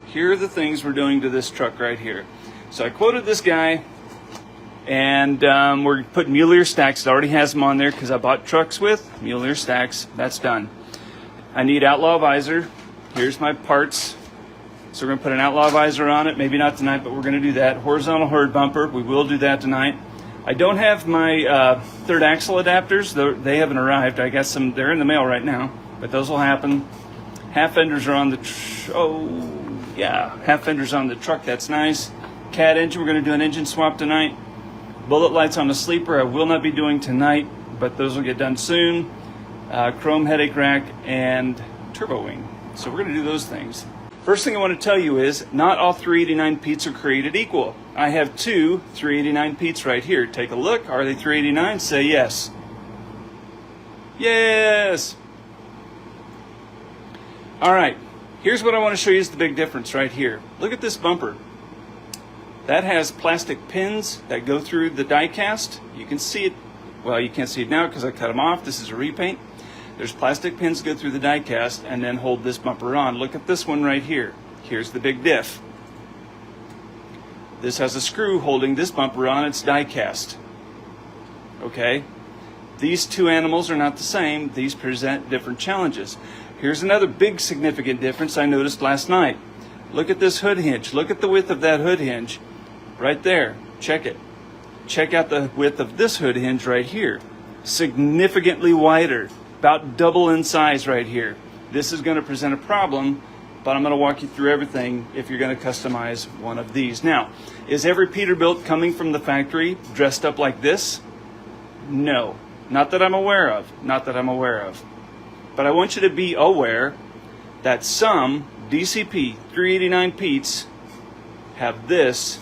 here are the things we're doing to this truck right here. So I quoted this guy, and we're putting mule deer stacks. It already has them on there because I bought trucks with mule deer stacks. That's done. I need outlaw visor. Here's my parts. So we're going to put an outlaw visor on it. Maybe not tonight, but we're going to do that. Horizontal herd bumper. We will do that tonight. I don't have my third axle adapters. They haven't arrived. I got some. They're in the mail right now, but those will happen. Half fenders are on the half fenders on the truck. That's nice. Cat engine. We're going to do an engine swap tonight. Bullet lights on the sleeper. I will not be doing tonight, but those will get done soon. Chrome headache rack and turbo wing. So we're going to do those things. First thing I want to tell you is not all 389 Pete's are created equal. I have two 389 Pete's right here. Take a look. Are they 389? Say yes. Yes. All right. Here's what I want to show you is the big difference right here. Look at this bumper. That has plastic pins that go through the die cast. You can see it. Well, you can't see it now because I cut them off. This is a repaint. There's plastic pins that go through the die cast and then hold this bumper on. Look at this one right here. Here's the big diff. This has a screw holding this bumper on its die cast. Okay? These two animals are not the same. These present different challenges. Here's another big significant difference I noticed last night. Look at this hood hinge. Look at the width of that hood hinge right there. Check it. Check out the width of this hood hinge right here. Significantly wider. About double in size right here. This is going to present a problem, but I'm going to walk you through everything if you're going to customize one of these. Now, is every Peterbilt coming from the factory dressed up like this? No. Not that I'm aware of. Not that I'm aware of. But I want you to be aware that some DCP 389 Pete's have this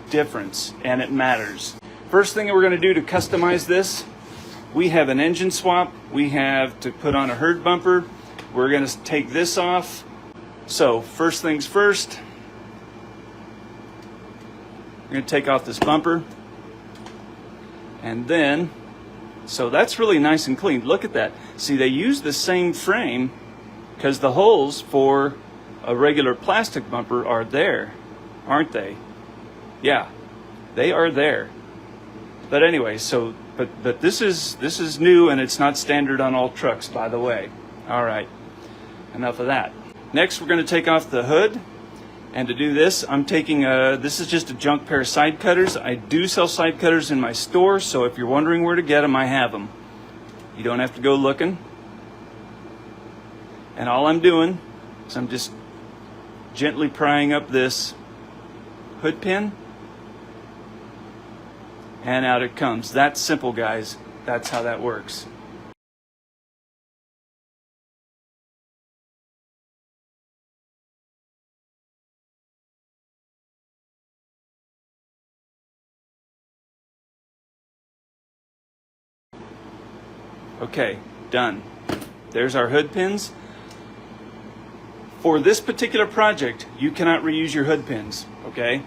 difference, and it matters. First thing that we're going to do to customize this, we have an engine swap. We have to put on a herd bumper. We're going to take this off. So first things first, we're going to take off this bumper. And then, so that's really nice and clean. Look at that. See, they use the same frame because the holes for a regular plastic bumper are there, aren't they? Yeah, they are there. But anyway, so but this is new, and it's not standard on all trucks, by the way. All right, enough of that. Next, we're going to take off the hood, and to do this, I'm taking this is just a junk pair of side cutters. I do sell side cutters in my store, so if you're wondering where to get them, I have them. You don't have to go looking. And all I'm doing is I'm just gently prying up this hood pin. And out it comes. That's simple, guys. That's how that works. Okay, done. There's our hood pins. For this particular project, you cannot reuse your hood pins, okay?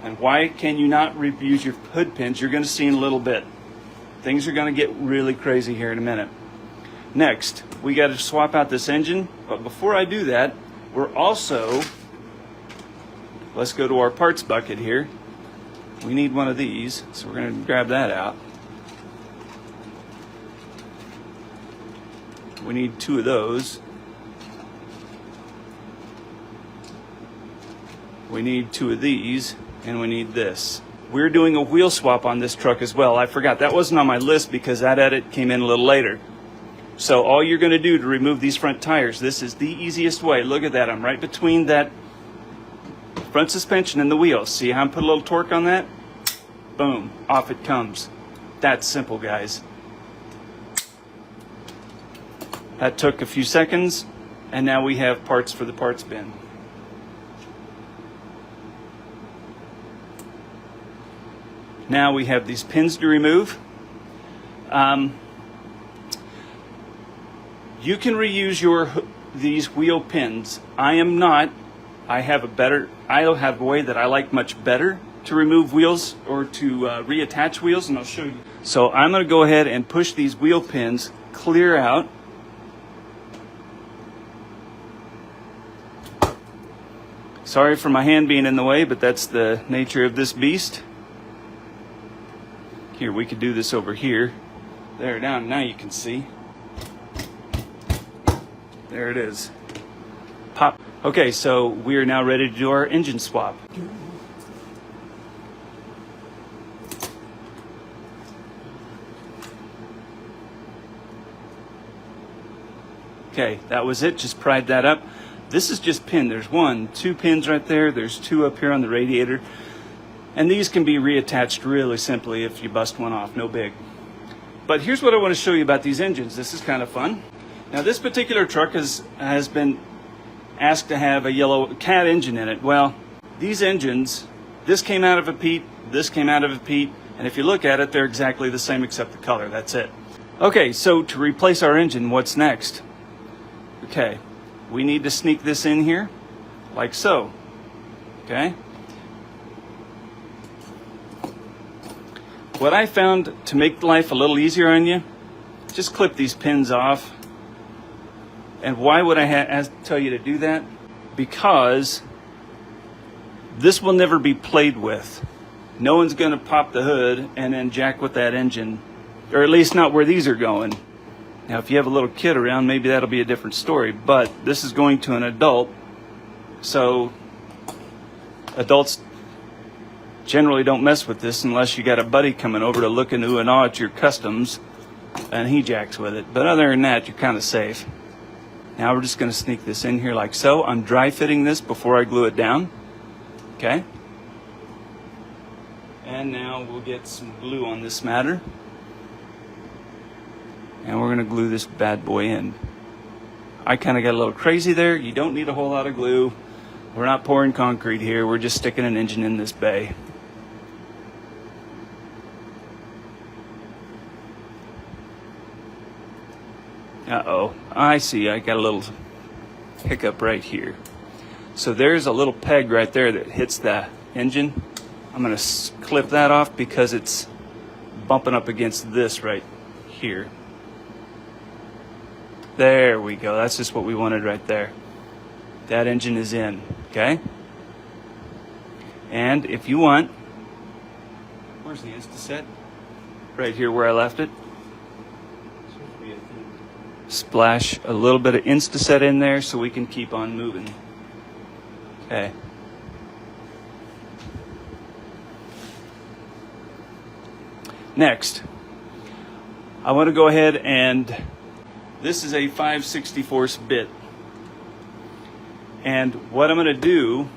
And why can you not reuse your hood pins? You're going to see in a little bit. Things are going to get really crazy here in a minute. Next, we got to swap out this engine. But before I do that, we're also, let's go to our parts bucket here. We need one of these, so we're going to grab that out. We need two of those. We need two of these. And we need this. We're doing a wheel swap on this truck as well. I forgot. That wasn't on my list because that edit came in a little later. So all you're going to do to remove these front tires, this is the easiest way. Look at that. I'm right between that front suspension and the wheel. See how I put a little torque on that? Boom. Off it comes. That's simple, guys. That took a few seconds, and now we have parts for the parts bin. Now we have these pins to remove. You can reuse these wheel pins. I am not. I have a way that I like much better to remove wheels or to reattach wheels, and I'll show you. So I'm going to go ahead and push these wheel pins clear out. Sorry for my hand being in the way, but that's the nature of this beast. Here, we could do this over here. There, down, now you can see. There it is. Pop. Okay, so we are now ready to do our engine swap. Okay, that was it. Just pried that up. This is just pinned. There's 1, 2 pins right there. There's 2 up here on the radiator. And these can be reattached really simply if you bust one off. No big. But here's what I want to show you about these engines. This is kind of fun. Now, this particular truck has been asked to have a yellow cat engine in it. Well, these engines, this came out of a Pete, this came out of a Pete, and if you look at it, they're exactly the same except the color. That's it. Okay, so to replace our engine, what's next? Okay, we need to sneak this in here, like so. Okay? What I found to make life a little easier on you, just clip these pins off. And why would I tell you to do that? Because this will never be played with. No one's going to pop the hood and then jack with that engine, or at least not where these are going. Now, if you have a little kid around, maybe that'll be a different story, but this is going to an adult, so adults generally don't mess with this unless you got a buddy coming over to look and ooh and ah at your customs, and he jacks with it. But other than that, you're kind of safe. Now we're just going to sneak this in here like so. I'm dry fitting this before I glue it down. Okay? And now we'll get some glue on this matter. And we're going to glue this bad boy in. I kind of got a little crazy there. You don't need a whole lot of glue. We're not pouring concrete here. We're just sticking an engine in this bay. Uh-oh, I see, I got a little hiccup right here. So there's a little peg right there that hits the engine. I'm gonna clip that off because it's bumping up against this right here. There we go, that's just what we wanted right there. That engine is in, okay? And if you want, where's the Instaset? Right here where I left it. Splash a little bit of Instaset in there so we can keep on moving. Okay. Next, I want to go ahead and, this is a 5/64 bit. And what I'm going to do,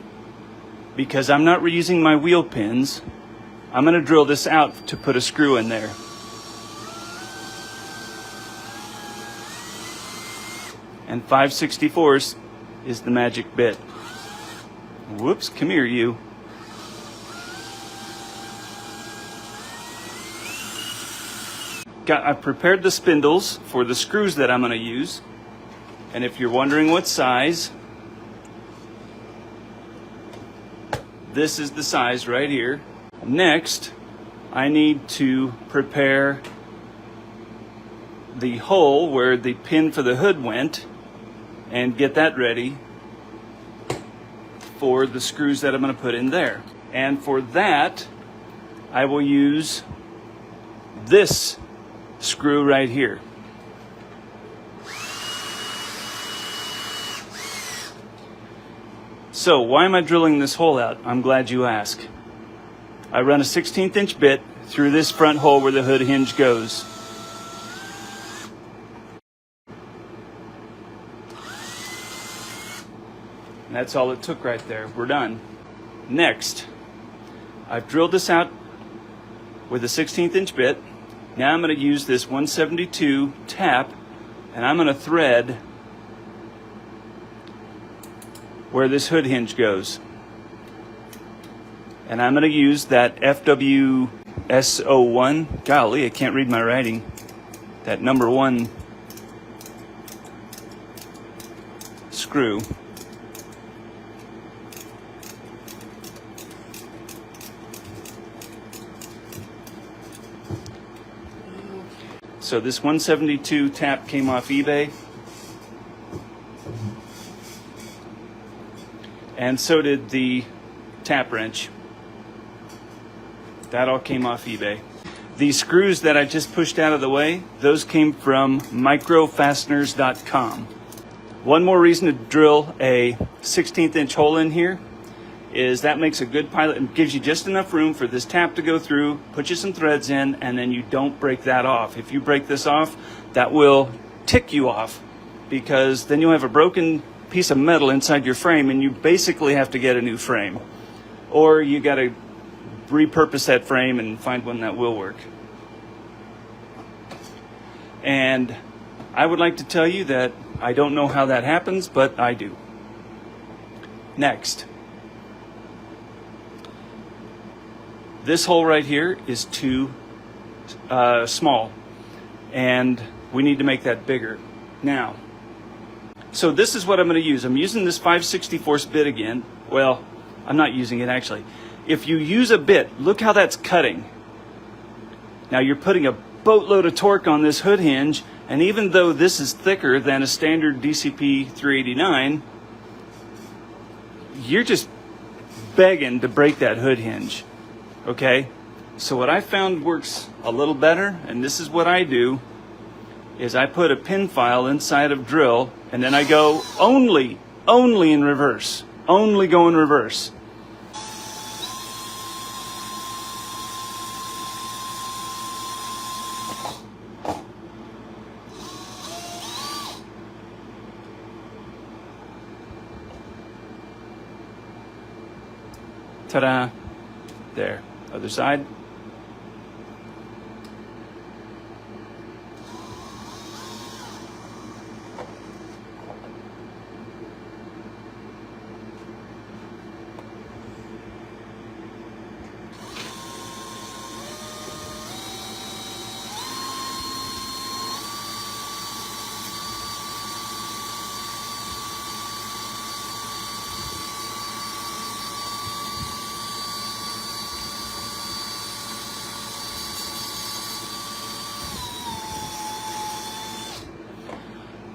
because I'm not reusing my wheel pins, I'm going to drill this out to put a screw in there. And 5/64 is the magic bit. Whoops, come here, you. I've prepared the spindles for the screws that I'm going to use. And if you're wondering what size, this is the size right here. Next, I need to prepare the hole where the pin for the hood went and get that ready for the screws that I'm going to put in there. And for that, I will use this screw right here. So why am I drilling this hole out? I'm glad you ask. I run a 1/16 inch bit through this front hole where the hood hinge goes. And that's all it took right there. We're done. Next, I've drilled this out with a 1/16 inch bit. Now I'm going to use this 172 tap, and I'm going to thread where this hood hinge goes. And I'm going to use that FWS01, golly, I can't read my writing, that number 1 screw. So this 172 tap came off eBay. and so did the tap wrench. That all came off eBay. The screws that I just pushed out of the way, those came from microfasteners.com. One more reason to drill a 16th inch hole in here is that makes a good pilot and gives you just enough room for this tap to go through, put you some threads in, and then you don't break that off. If you break this off, that will tick you off, because then you'll have a broken piece of metal inside your frame and you basically have to get a new frame. Or you got to repurpose that frame and find one that will work. And I would like to tell you that I don't know how that happens, but I do. Next. This hole right here is too small, and we need to make that bigger. Now, so this is what I'm going to use. I'm using this 5/64 bit again. Well, I'm not using it actually. If you use a bit, look how that's cutting. Now you're putting a boatload of torque on this hood hinge, and even though this is thicker than a standard DCP 389, you're just begging to break that hood hinge. Okay? So what I found works a little better, and this is what I do, is I put a pin file inside of drill, and then I go only in reverse. Only go in reverse. Ta-da. There. Other side.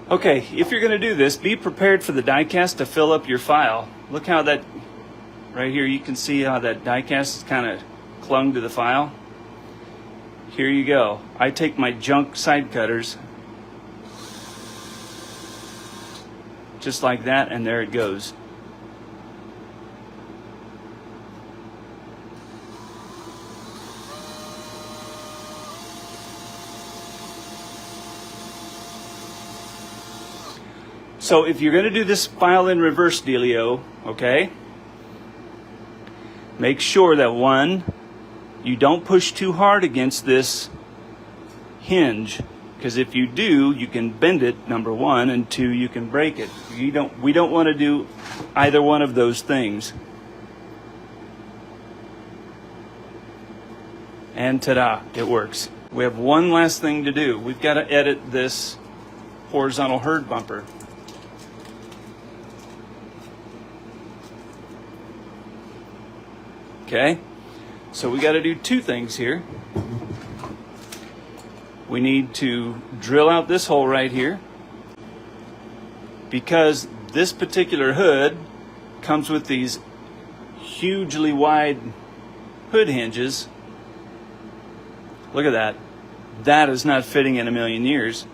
Okay, if you're going to do this, be prepared for the die cast to fill up your file. Look how that, right here, you can see how that die cast is kind of clung to the file. Here you go. I take my junk side cutters, just like that, and there it goes. So if you're going to do this file in reverse dealio, okay, make sure that one, you don't push too hard against this hinge, because if you do, you can bend it, number one, and two, you can break it. We don't want to do either one of those things. And ta-da, it works. We have one last thing to do. We've got to edit this horizontal herd bumper. Okay, so we got to do two things here. We need to drill out this hole right here, because this particular hood comes with these hugely wide hood hinges. Look at that. That is not fitting in a million years.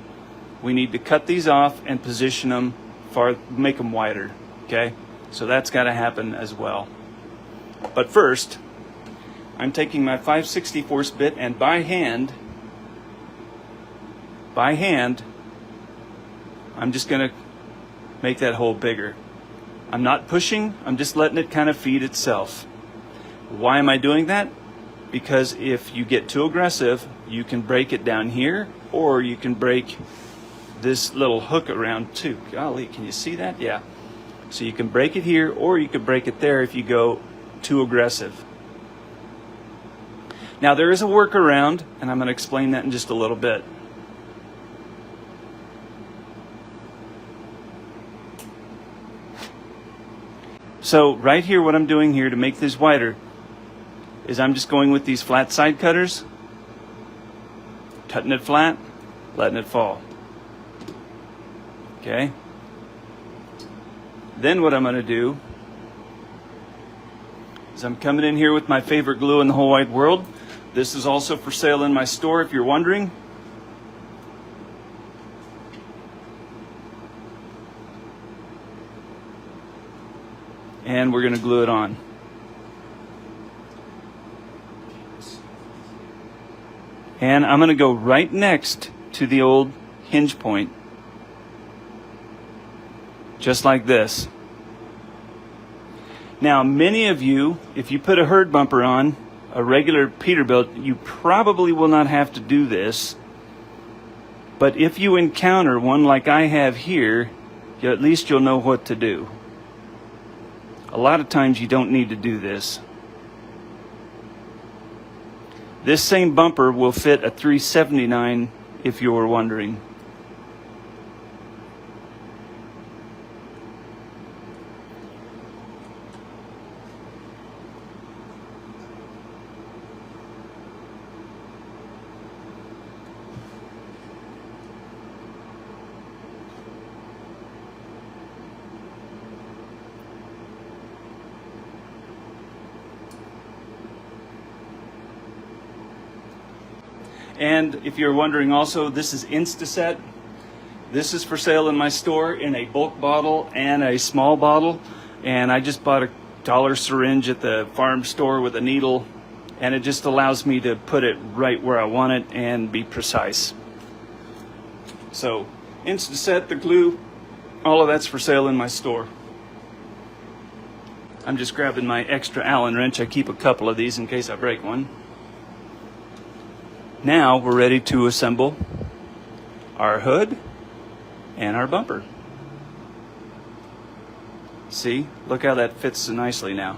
We need to cut these off and position them make them wider. Okay, so that's got to happen as well. But first, I'm taking my 5/64 bit and by hand, I'm just going to make that hole bigger. I'm not pushing, I'm just letting it kind of feed itself. Why am I doing that? Because if you get too aggressive, you can break it down here, or you can break this little hook around too. Golly, can you see that? Yeah. So you can break it here, or you could break it there if you go too aggressive. Now there is a workaround, and I'm going to explain that in just a little bit. So right here, what I'm doing here to make this wider is I'm just going with these flat side cutters, cutting it flat, letting it fall. Okay? Then what I'm going to do happens. I'm coming in here with my favorite glue in the whole wide world. This is also for sale in my store if you're wondering. And we're going to glue it on. And I'm going to go right next to the old hinge point. Just like this. Now, many of you, if you put a herd bumper on, a regular Peterbilt, you probably will not have to do this. But if you encounter one like I have here, at least you'll know what to do. A lot of times you don't need to do this. This same bumper will fit a 379 if you were wondering. And if you're wondering also, this is Instaset. This is for sale in my store in a bulk bottle and a small bottle. And I just bought a $1 syringe at the farm store with a needle, and it just allows me to put it right where I want it and be precise. So Instaset, the glue, all of that's for sale in my store. I'm just grabbing my extra Allen wrench. I keep a couple of these in case I break one. Now we're ready to assemble our hood and our bumper. See, look how that fits so nicely now.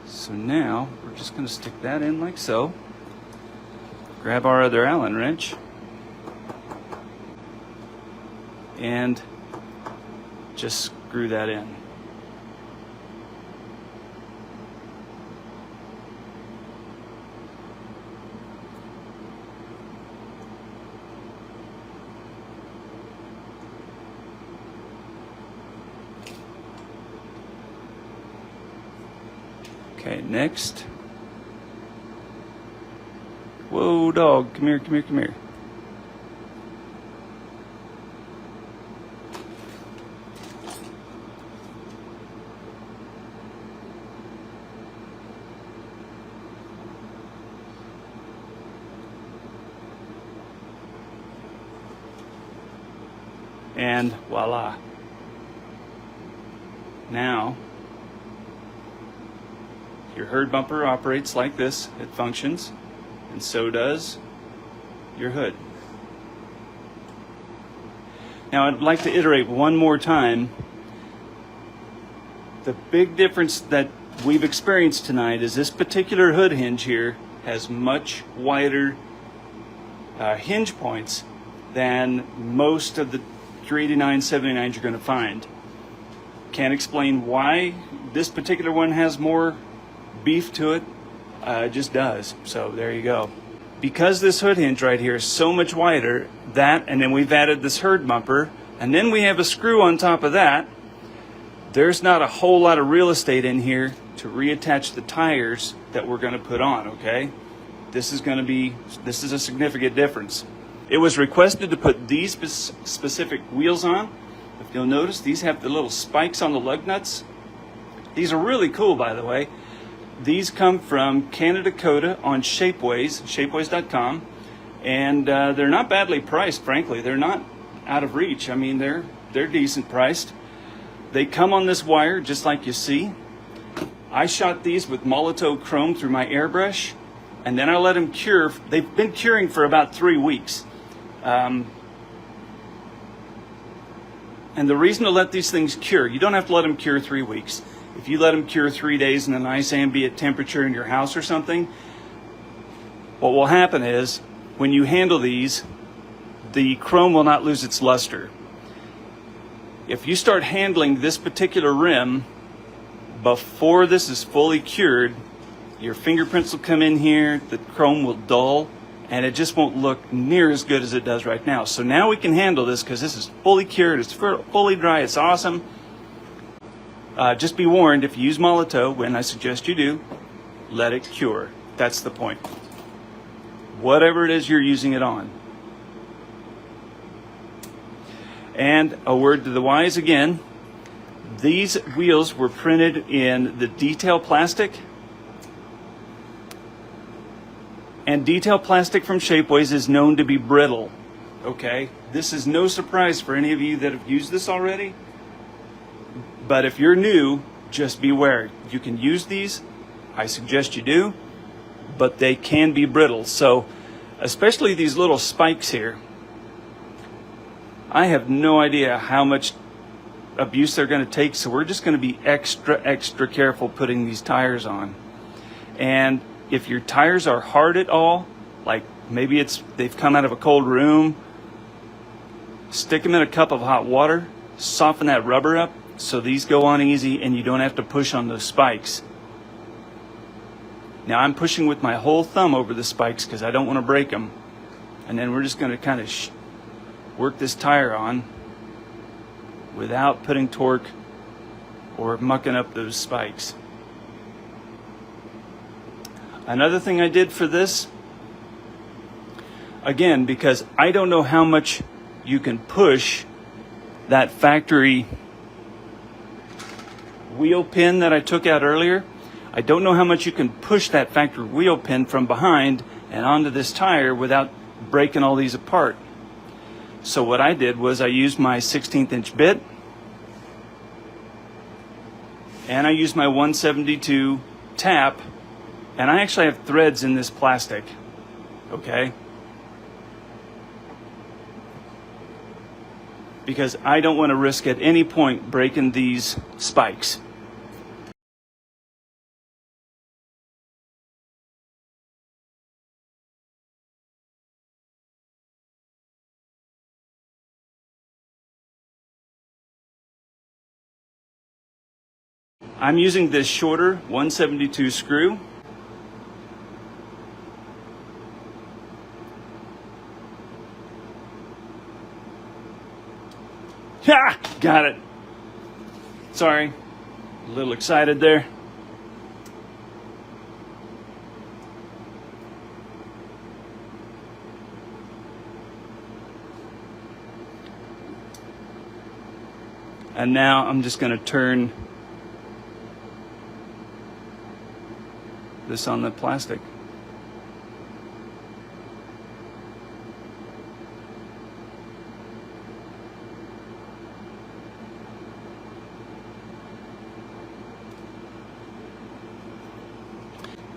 So now we're just going to stick that in like so. Grab our other Allen wrench. And just screw that in. Okay, next. Whoa, dog, come here, come here, come here. And voila. Now, your herd bumper operates like this. It functions, and so does your hood. Now, I'd like to iterate one more time. The big difference that we've experienced tonight is this particular hood hinge here has much wider hinge points than most of the 389, 79s you're going to find. Can't explain why this particular one has more beef to it. It just does. So there you go. Because this hood hinge right here is so much wider, that, and then we've added this herd bumper, and then we have a screw on top of that, there's not a whole lot of real estate in here to reattach the tires that we're going to put on, okay? This is a significant difference. It was requested to put these specific wheels on. If you'll notice, these have the little spikes on the lug nuts. These are really cool, by the way. These come from Canada Coda on Shapeways, shapeways.com, and they're not badly priced, frankly. They're not out of reach. I mean, they're decent priced. They come on this wire, just like you see. I shot these with Molotow chrome through my airbrush, and then I let them cure. They've been curing for about 3 weeks. And the reason to let these things cure, you don't have to let them cure 3 weeks. If you let them cure 3 days in a nice ambient temperature in your house or something, what will happen is when you handle these, the chrome will not lose its luster. If you start handling this particular rim before this is fully cured, your fingerprints will come in here, the chrome will dull, and it just won't look near as good as it does right now. So now we can handle this because this is fully cured, it's fully dry, it's awesome. Just be warned, if you use Molotow, when I suggest you do, let it cure. That's the point. Whatever it is you're using it on. And a word to the wise again, these wheels were printed in the detail plastic. And detail plastic from Shapeways is known to be brittle. Okay? This is no surprise for any of you that have used this already. But if you're new, just beware. You can use these. I suggest you do. But they can be brittle. So, especially these little spikes here. I have no idea how much abuse they're going to take, so we're just going to be extra careful putting these tires on. And if your tires are hard at all, like maybe they've come out of a cold room, stick them in a cup of hot water, soften that rubber up so these go on easy and you don't have to push on those spikes. Now I'm pushing with my whole thumb over the spikes because I don't want to break them. And then we're just going to kind of work this tire on without putting torque or mucking up those spikes. Another thing I did for this, again, because I don't know how much you can push that factory wheel pin that I took out earlier. I don't know how much you can push that factory wheel pin from behind and onto this tire without breaking all these apart. So what I did was I used my 16th inch bit and I used my 172 tap, and I actually have threads in this plastic, okay? Because I don't want to risk at any point breaking these spikes. I'm using this shorter 172 screw. Ha! Got it. Sorry, a little excited there. And now I'm just going to turn this on the plastic.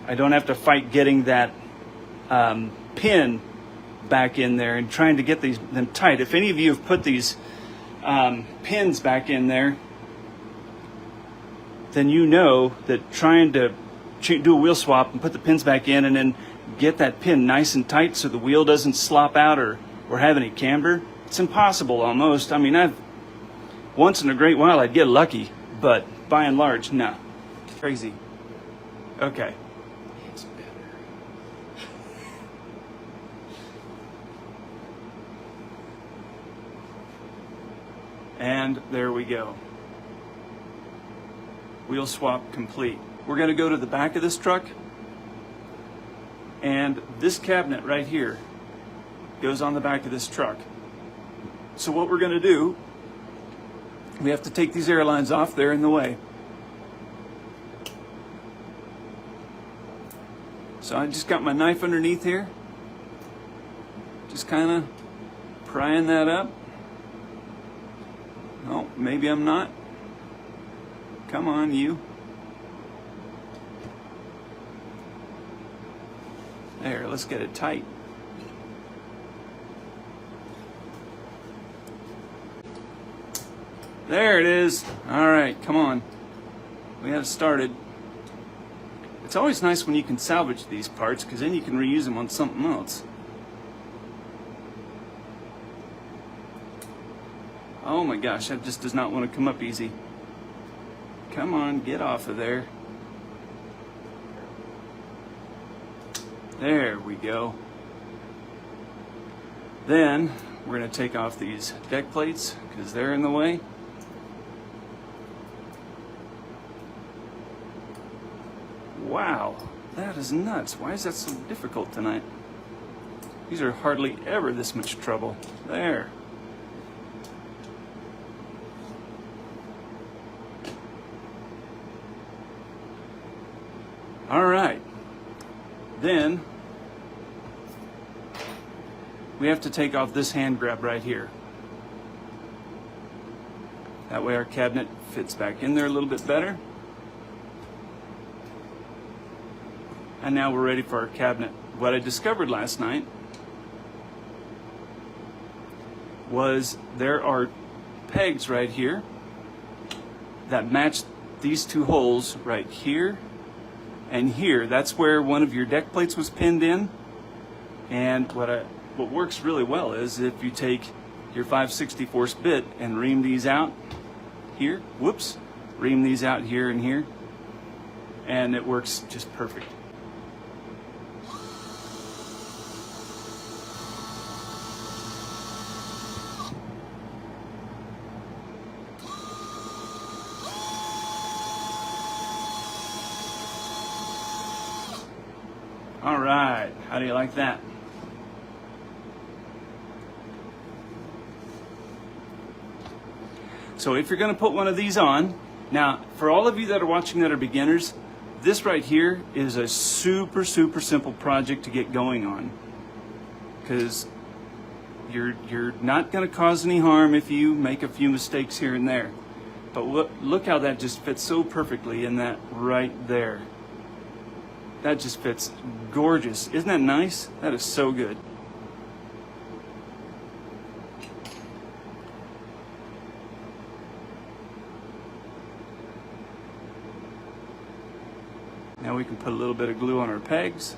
I don't have to fight getting that pin back in there and trying to get them tight. If any of you have put these pins back in there, then you know that trying to do a wheel swap and put the pins back in and then get that pin nice and tight so the wheel doesn't slop out or have any camber, it's impossible almost. I mean, once in a great while I'd get lucky, but by and large, no. Crazy. Okay. It's better. And there we go. Wheel swap complete. We're going to go to the back of this truck, and this cabinet right here goes on the back of this truck. So what we're going to do, we have to take these air lines off. They're in the way. So I just got my knife underneath here, just kind of prying that up. Oh, maybe I'm not. Come on, you. There, let's get it tight. There it is. All right, come on. We have it started. It's always nice when you can salvage these parts because then you can reuse them on something else. Oh my gosh, that just does not want to come up easy. Come on, get off of there. There we go. Then we're going to take off these deck plates because they're in the way. Wow, that is nuts. Why is that so difficult tonight? These are hardly ever this much trouble. There. All right. Then we have to take off this hand grab right here. That way our cabinet fits back in there a little bit better. And now we're ready for our cabinet. What I discovered last night was there are pegs right here that match these two holes right here and here. That's where one of your deck plates was pinned in. And what works really well is if you take your 5/64 bit and ream these out here, ream these out here and here, and it works just perfect. All right, how do you like that? So if you're going to put one of these on, now for all of you that are watching that are beginners, this right here is a super simple project to get going on, because you're not going to cause any harm if you make a few mistakes here and there. But look how that just fits so perfectly in that right there. That just fits gorgeous. Isn't that nice? That is so good. Now we can put a little bit of glue on our pegs.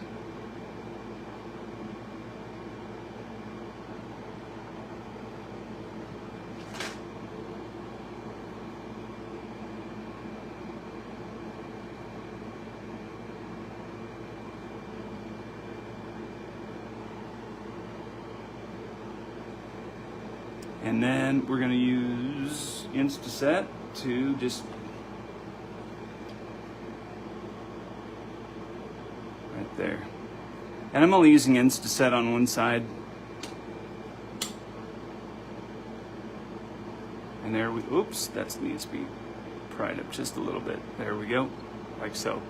And then we're going to use Instaset to just right there. And I'm only using Instaset on one side. And there we, oops, that needs to be pried up just a little bit. There we go, like so.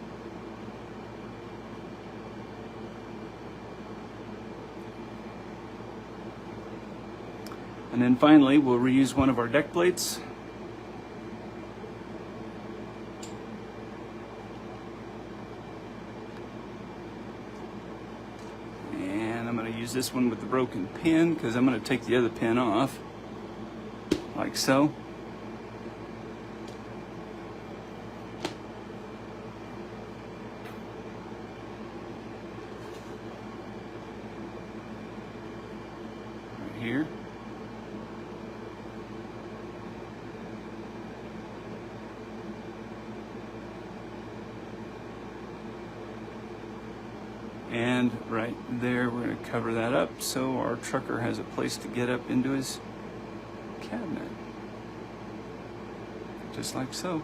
And then finally, we'll reuse one of our deck plates. And I'm going to use this one with the broken pin because I'm going to take the other pin off, like so. Right here. And right there, we're going to cover that up so our trucker has a place to get up into his cabinet. Just like so.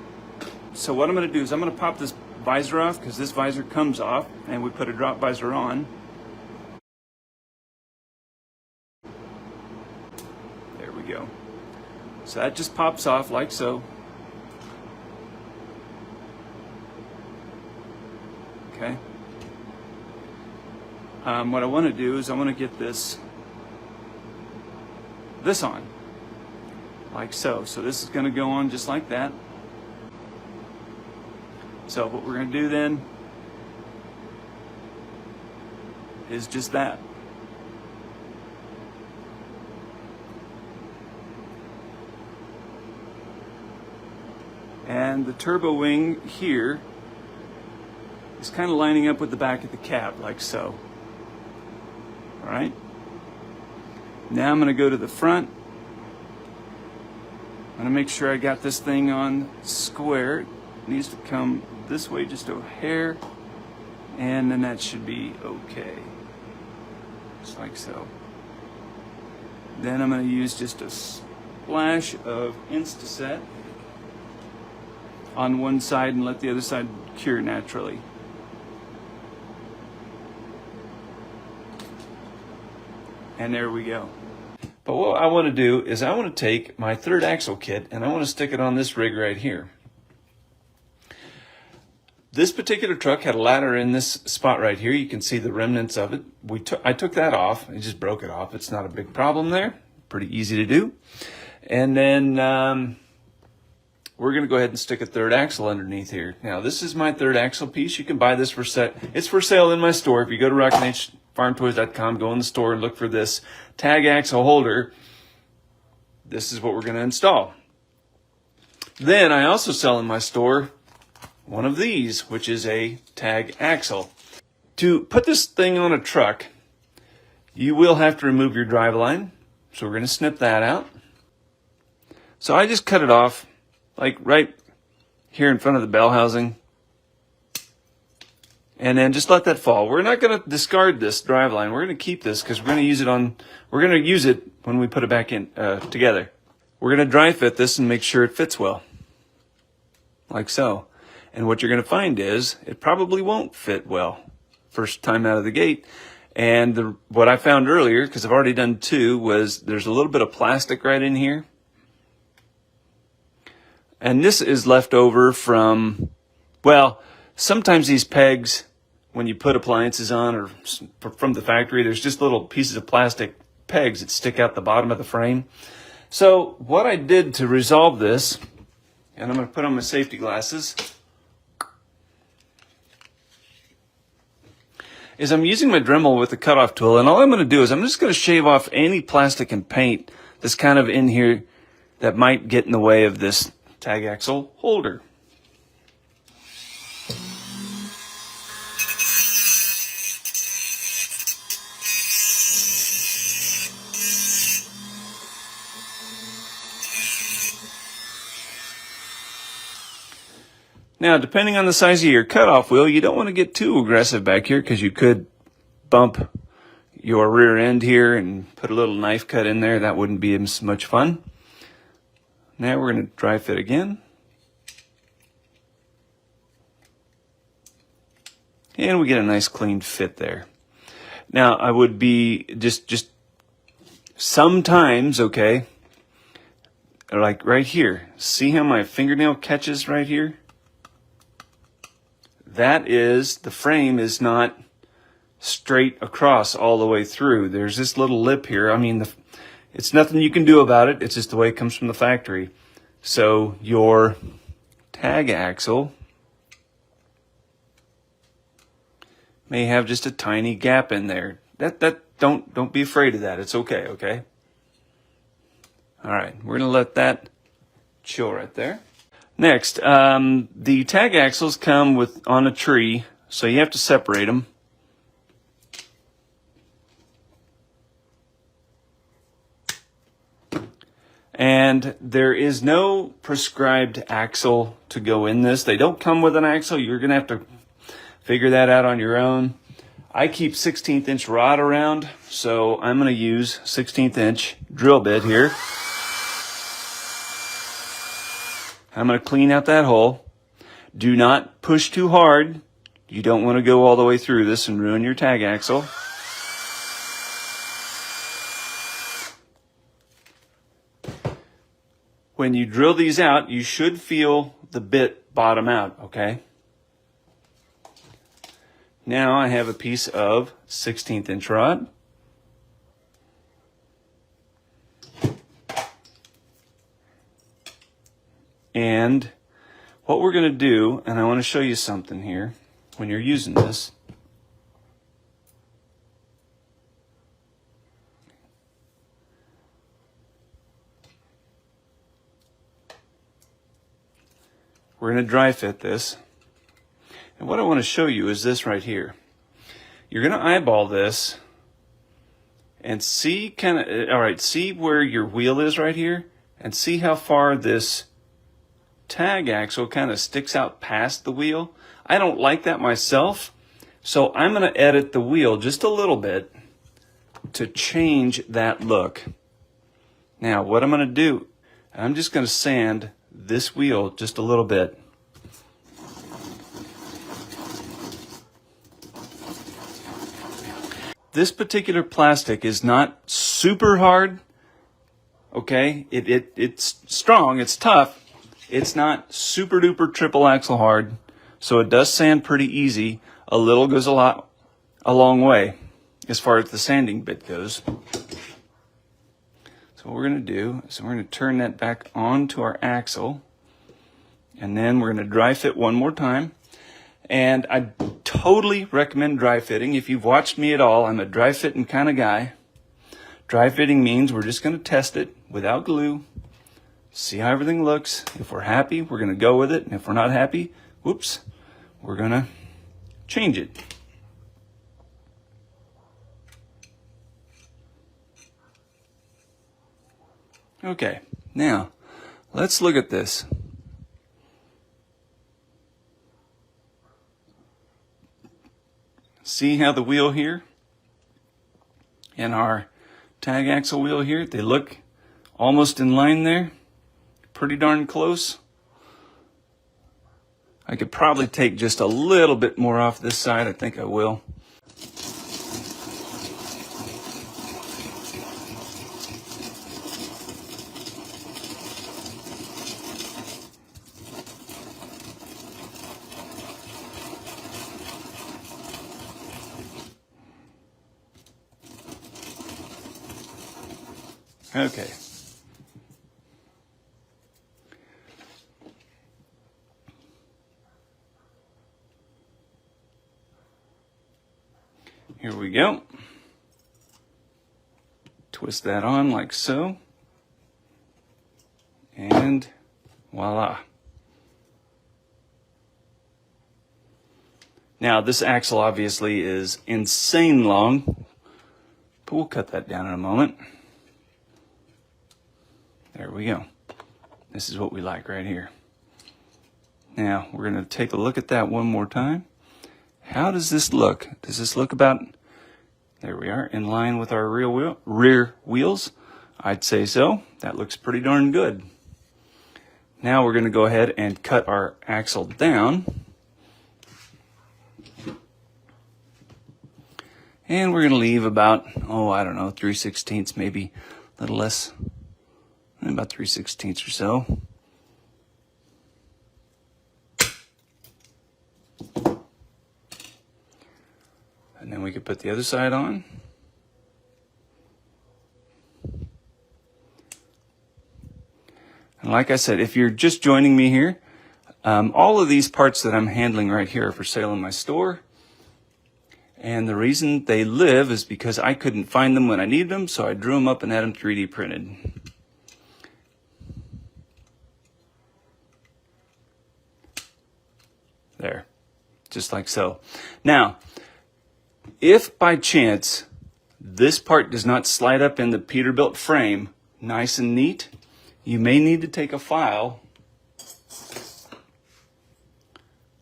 So what I'm going to do is I'm going to pop this visor off, because this visor comes off, and we put a drop visor on. There we go. So that just pops off like so. Okay. What I want to do is I want to get this on, like so. So this is going to go on just like that. So what we're going to do then is just that. And the turbo wing here is kind of lining up with the back of the cab, like so. All right. Now I'm going to go to the front. I'm going to make sure I got this thing on square. It needs to come this way just a hair, and then that should be okay. Just like so. Then I'm going to use just a splash of Instaset on one side and let the other side cure naturally. And there we go. But what I want to do is I want to take my third axle kit and I want to stick it on this rig right here. This particular truck had a ladder in this spot right here. You can see the remnants of it. I took that off. I just broke it off. It's not a big problem there. Pretty easy to do. And then we're going to go ahead and stick a third axle underneath here. Now, this is my third axle piece. You can buy this for set. It's for sale in my store. If you go to RockinHFarmToys.com, go in the store and look for this tag axle holder. This is what we're going to install. Then I also sell in my store one of these, which is a tag axle. To put this thing on a truck, you will have to remove your driveline. So we're going to snip that out. So I just cut it off, like right here in front of the bell housing. And then just let that fall. We're not going to discard this driveline. We're going to keep this because we're going to use it when we put it back in together. We're going to dry fit this and make sure it fits well. Like so. And what you're going to find is it probably won't fit well first time out of the gate. And what I found earlier, because I've already done two, was there's a little bit of plastic right in here. And this is left over from, well, sometimes these pegs, when you put appliances on or from the factory, there's just little pieces of plastic pegs that stick out the bottom of the frame. So what I did to resolve this, and I'm going to put on my safety glasses, is I'm using my Dremel with the cutoff tool, and all I'm going to do is I'm just going to shave off any plastic and paint that's kind of in here that might get in the way of this tag axle holder. Now, depending on the size of your cutoff wheel, you don't want to get too aggressive back here because you could bump your rear end here and put a little knife cut in there. That wouldn't be as much fun. Now we're going to dry fit again. And we get a nice clean fit there. Now, I would be just sometimes, okay, like right here. See how my fingernail catches right here? That is, the frame is not straight across all the way through. There's this little lip here. I mean, it's nothing you can do about it. It's just the way it comes from the factory. So your tag axle may have just a tiny gap in there. Don't be afraid of that. It's okay, okay? All right, we're gonna let that chill right there. Next, the tag axles come on a tree, so you have to separate them. And there is no prescribed axle to go in this. They don't come with an axle. You're going to have to figure that out on your own. I keep 16th inch rod around, so I'm going to use 16th inch drill bit here. I'm going to clean out that hole. Do not push too hard. You don't want to go all the way through this and ruin your tag axle. When you drill these out, you should feel the bit bottom out, okay? Now I have a piece of 16th inch rod. And what we're going to do, and I want to show you something here when you're using this. We're going to dry fit this. And what I want to show you is this right here. You're going to eyeball this and see see where your wheel is right here and see how far this tag axle kind of sticks out past the wheel. I don't like that myself, so I'm going to edit the wheel just a little bit to change that look. Now what I'm going to do, I'm just going to sand this wheel just a little bit. This particular plastic is not super hard, okay? It's strong, it's tough. It's not super duper triple axle hard, so it does sand pretty easy. A little goes a long way as far as the sanding bit goes. So what we're going to do is we're going to turn that back onto our axle, and then we're going to dry fit one more time. And I totally recommend dry fitting. If you've watched me at all, I'm a dry fitting kind of guy. Dry fitting means we're just going to test it without glue, see how everything looks. If we're happy, we're going to go with it. And if we're not happy, whoops, we're going to change it. Okay, now let's look at this. See how the wheel here and our tag axle wheel here, they look almost in line there, pretty darn close. I could probably take just a little bit more off this side. I think I will. Okay. Here we go. Twist that on like so. And voila. Now this axle obviously is insane long, but we'll cut that down in a moment. There we go. This is what we like right here. Now we're going to take a look at that one more time. How does this look? Does this look about, there we are, in line with our rear wheels? I'd say so. That looks pretty darn good. Now we're going to go ahead and cut our axle down. And we're going to leave about, I don't know, 3/16, maybe a little less. About 3/16 or so. And then we could put the other side on. And like I said, if you're just joining me here, all of these parts that I'm handling right here are for sale in my store. And the reason they live is because I couldn't find them when I needed them, so I drew them up and had them 3D printed. There, just like so. Now, if by chance this part does not slide up in the Peterbilt frame nice and neat, you may need to take a file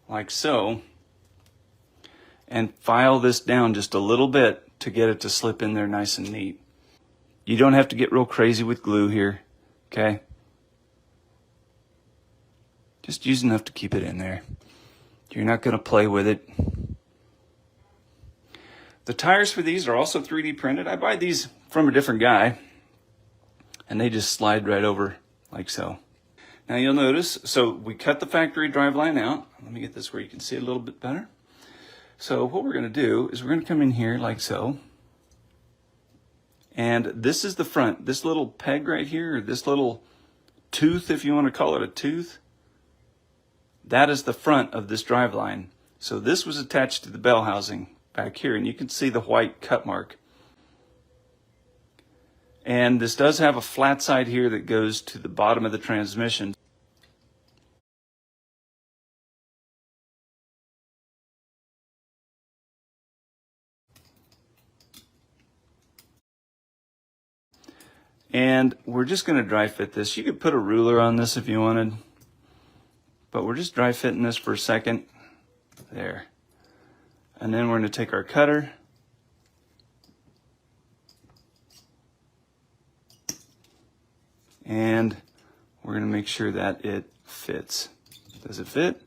like so and file this down just a little bit to get it to slip in there nice and neat. You don't have to get real crazy with glue here, okay? Just use enough to keep it in there. You're not going to play with it. The tires for these are also 3D printed. I buy these from a different guy, and they just slide right over like so. Now you'll notice, so we cut the factory driveline out. Let me get this where you can see it a little bit better. So what we're going to do is we're going to come in here like so. And this is the front. This little peg right here, or this little tooth, if you want to call it a tooth, that is the front of this driveline. So this was attached to the bell housing back here, and you can see the white cut mark. And this does have a flat side here that goes to the bottom of the transmission. And we're just going to dry fit this. You could put a ruler on this if you wanted, but we're just dry fitting this for a second. There. And then we're going to take our cutter and we're going to make sure that it fits. Does it fit?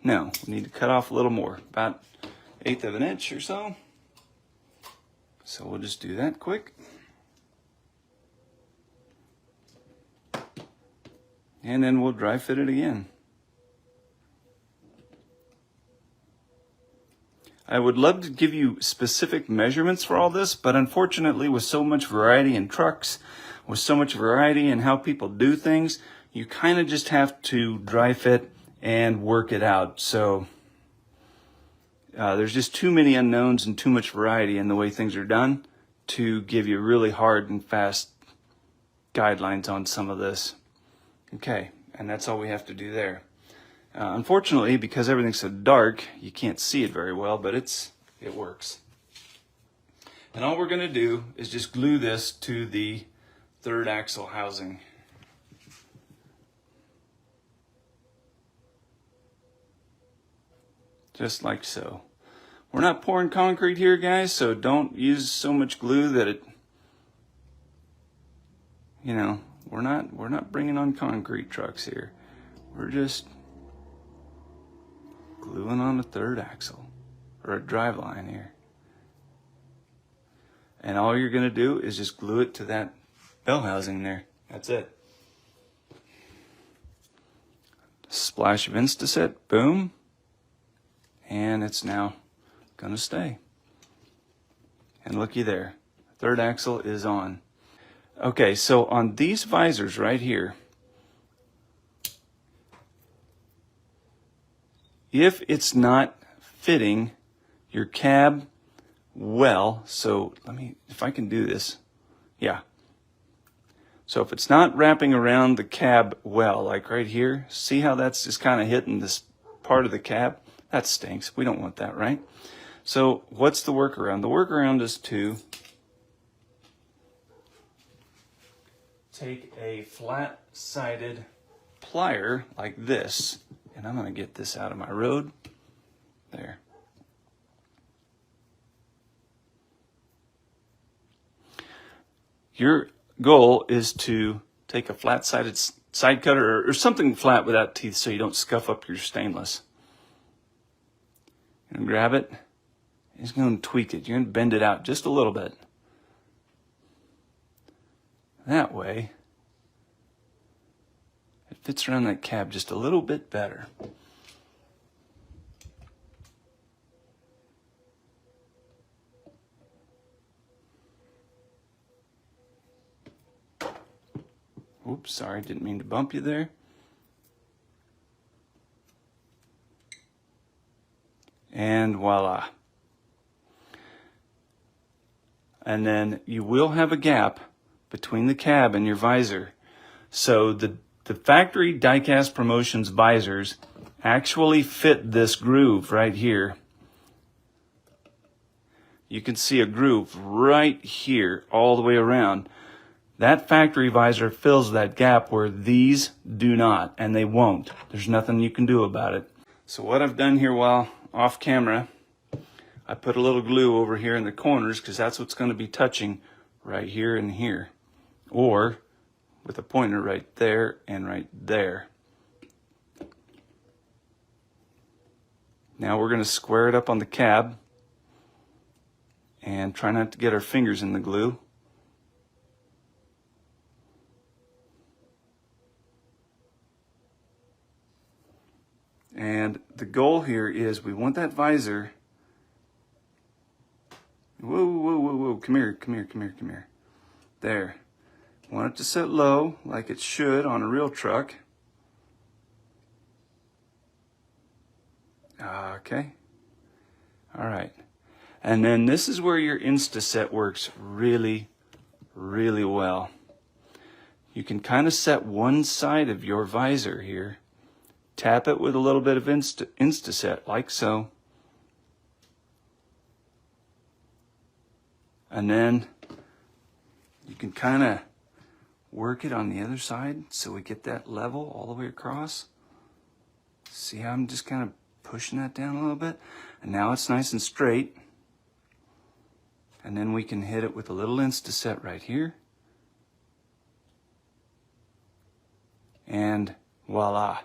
No, we need to cut off a little more, about 1/8 of an inch or so. So we'll just do that quick. And then we'll dry fit it again. I would love to give you specific measurements for all this, but unfortunately with so much variety in trucks, with so much variety in how people do things, you kind of just have to dry fit and work it out. So there's just too many unknowns and too much variety in the way things are done to give you really hard and fast guidelines on some of this. Okay, and that's all we have to do there. Unfortunately, because everything's so dark, you can't see it very well, but it works. And all we're going to do is just glue this to the third axle housing. Just like so. We're not pouring concrete here, guys, so don't use so much glue that it, you know, we're not bringing on concrete trucks here. We're just gluing on the third axle, or a drive line here. And all you're going to do is just glue it to that bell housing there. That's it. Splash of Instaset, boom. And it's now going to stay. And looky there, third axle is on. Okay, so on these visors right here, if it's not fitting your cab well, so if I can do this, yeah. So if it's not wrapping around the cab well, like right here, see how that's just kind of hitting this part of the cab? That stinks. We don't want that, right? So what's the workaround? The workaround is to take a flat-sided plier like this, and I'm going to get this out of my road. There. Your goal is to take a flat-sided side cutter or something flat without teeth so you don't scuff up your stainless. You're going to grab it. You're just going to tweak it. You're going to bend it out just a little bit. That way, it fits around that cab just a little bit better. Oops, sorry, didn't mean to bump you there. And voila. And then you will have a gap between the cab and your visor. So the factory Die-Cast Promotions visors actually fit this groove right here. You can see a groove right here all the way around. That factory visor fills that gap where these do not, and they won't. There's nothing you can do about it. So what I've done here while off camera, I put a little glue over here in the corners because that's what's going to be touching right here and here. Or with a pointer right there and right there. Now we're going to square it up on the cab and try not to get our fingers in the glue. And the goal here is we want that visor. Whoa, whoa, whoa, whoa. Come here, come here, come here, come here. There. Want it to sit low like it should on a real truck. Okay. All right. And then this is where your Instaset works really, really well. You can kind of set one side of your visor here. Tap it with a little bit of Instaset, like so. And then you can kind of work it on the other side so we get that level all the way across. See how I'm just kind of pushing that down a little bit? And now it's nice and straight. And then we can hit it with a little Instaset right here. and voila.